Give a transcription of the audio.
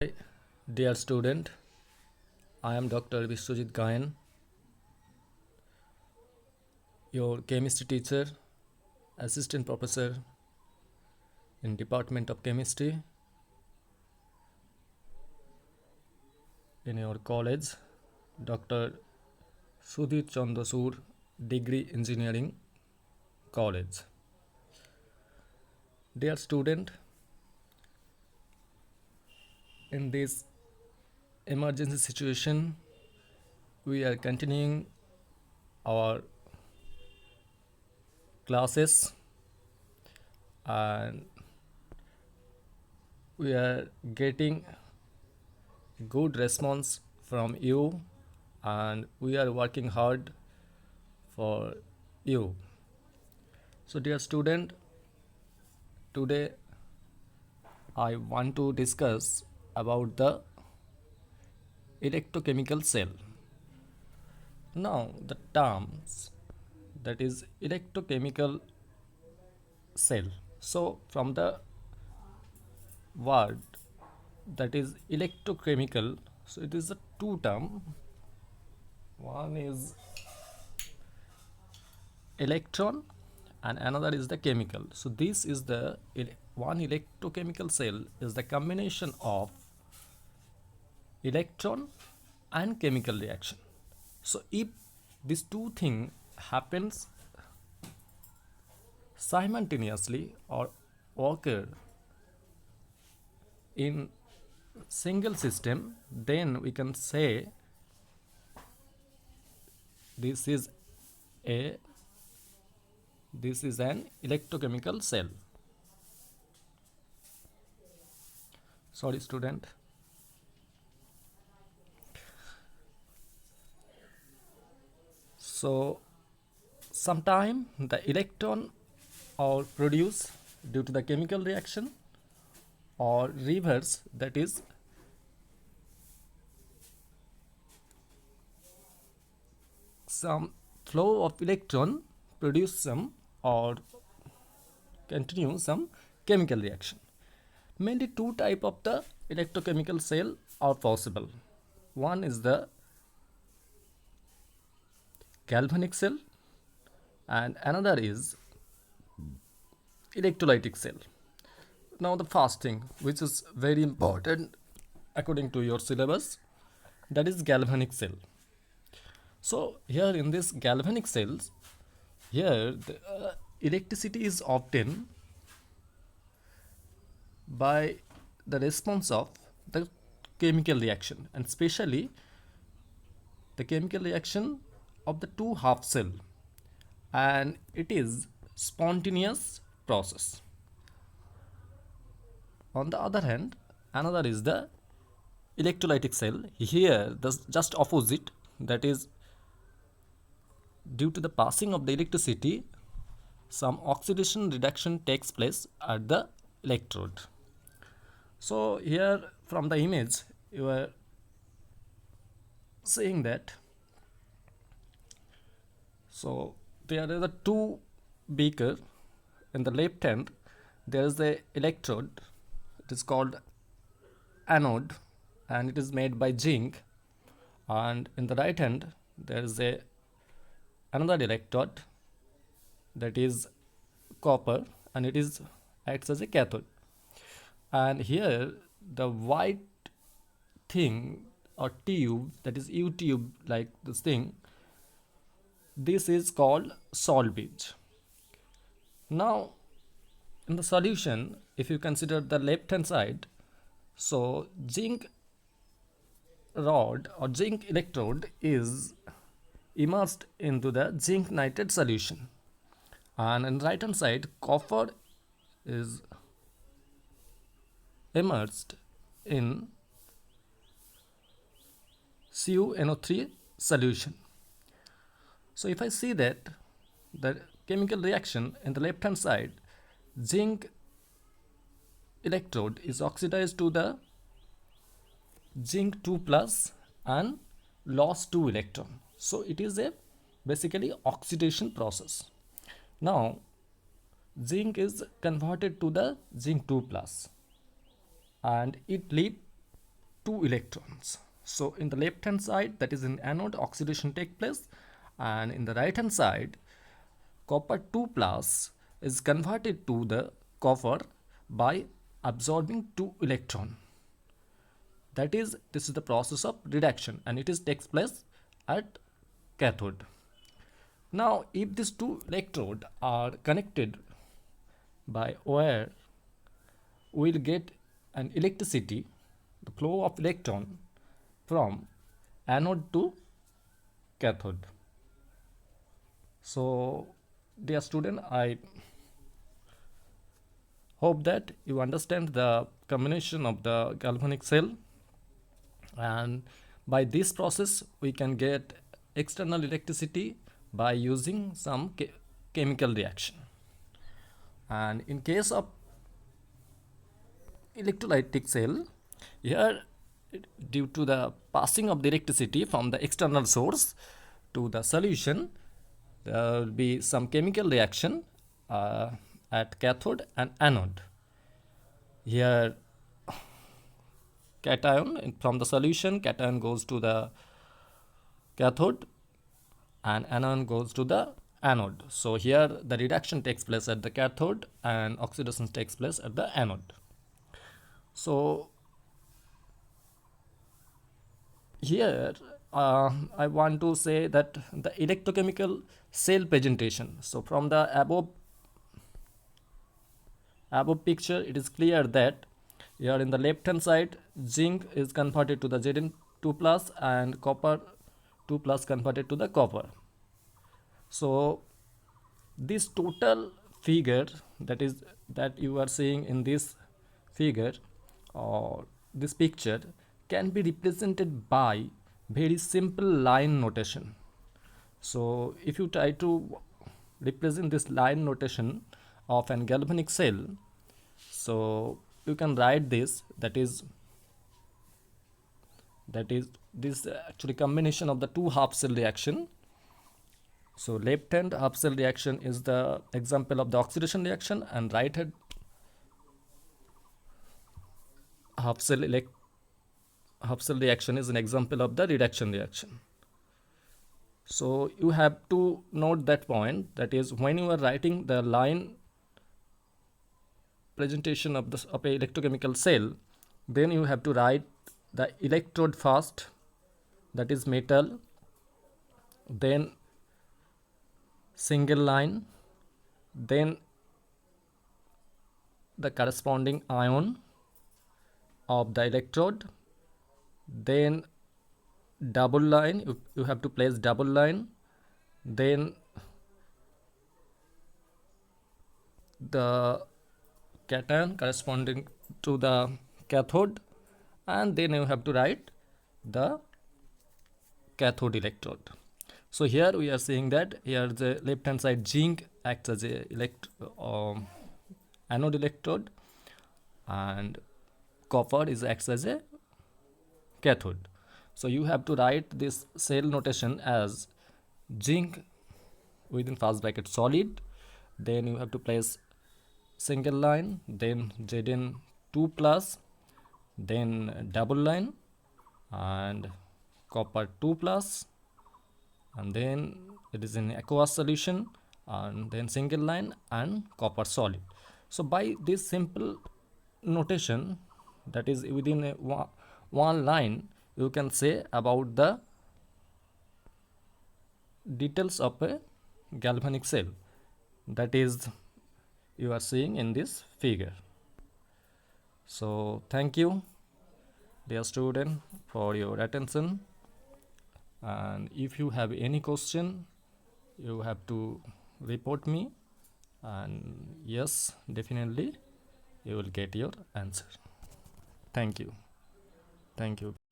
Hi, dear student, I am Dr. Vishwajit Gayan, your chemistry teacher, assistant professor in Department of Chemistry in your college, Dr. Sudhir Chandasur Degree Engineering College. Dear student, in this emergency situation, we are continuing our classes and we are getting good response from you and we are working hard for you. So, dear student, today I want to discuss about the electrochemical cell. Now, the terms that is electrochemical cell. So, from the word that is electrochemical, so it is a two term. One is electron and another is the chemical. So, this is the one electrochemical cell is the combination of electron and chemical reaction. So if these two things happens simultaneously or occur in single system, then we can say this is a this is an electrochemical cell. Sorry student. So sometime the electron are produced due to the chemical reaction or reverse, that is some flow of electron produce some or continue some chemical reaction. Mainly two type of the electrochemical cell are possible. One is the galvanic cell and another is electrolytic cell. Now the first thing which is very important according to your syllabus, that is galvanic cell. So here in this galvanic cells, here the electricity is obtained by the response of the chemical reaction and especially the chemical reaction of the two half cell, and it is spontaneous process. On the other hand, another is the electrolytic cell. Here the just opposite, that is due to the passing of the electricity, some oxidation reduction takes place at the electrode. So here from the image you are seeing that, so there are the two beaker. In the left hand there is the electrode, it is called anode and it is made by zinc, and in the right hand there is a another electrode that is copper and it is acts as a cathode. And here the white thing or tube, that is U tube like this thing, this is called solvage. Now in the solution, if you consider the left hand side, so zinc rod or zinc electrode is immersed into the zinc nitrate solution, and on the right hand side copper is immersed in CuNO3 solution. So if I see that the chemical reaction in the left hand side, zinc electrode is oxidized to the zinc 2 plus and lost 2 electron. So it is a basically oxidation process. Now zinc is converted to the zinc 2 plus and it leave two electrons. So in the left hand side, that is in anode, oxidation take place, and in the right hand side, copper 2 plus is converted to the copper by absorbing 2 electron. That is, this is the process of reduction, and it is takes place at cathode. Now if these two electrodes are connected by wire, we will get an electricity, the flow of electron from anode to cathode. So dear student, I hope that you understand the combination of the galvanic cell, and by this process we can get external electricity by using some chemical reaction. And in case of electrolytic cell, here due to the passing of the electricity from the external source to the solution, there will be some chemical reaction at cathode and anode. Here cation from the solution, cation goes to the cathode and anion goes to the anode. So here the reduction takes place at the cathode and oxidation takes place at the anode. So here I want to say that the electrochemical cell presentation. So from the above picture, it is clear that here in the left hand side, zinc is converted to the Zn2 plus and copper 2 plus converted to the copper. So this total figure that you are seeing in this figure or this picture can be represented by very simple line notation. So if you try to represent this line notation of an galvanic cell, so you can write this, that is this actually combination of the two half cell reaction. So left hand half cell reaction is the example of the oxidation reaction, and right hand half cell reaction is an example of the reduction reaction. So you have to note that point, that is when you are writing the line presentation of this of a electrochemical cell, then you have to write the electrode first, that is metal, then single line, then the corresponding ion of the electrode, then double line, you have to place double line, then the cation corresponding to the cathode, and then you have to write the cathode electrode. So here we are saying that here the left hand side zinc acts as a anode electrode and copper acts as a cathode. So you have to write this cell notation as zinc within first bracket solid, then you have to place single line, then Zn2 plus, then double line, and copper 2 plus, and then it is in aqueous solution, and then single line and copper solid. So by this simple notation, that is within one line, you can say about the details of a galvanic cell, that is you are seeing in this figure. So thank you dear student for your attention, and if you have any question, you have to report me, and yes, definitely you will get your answer. Thank you.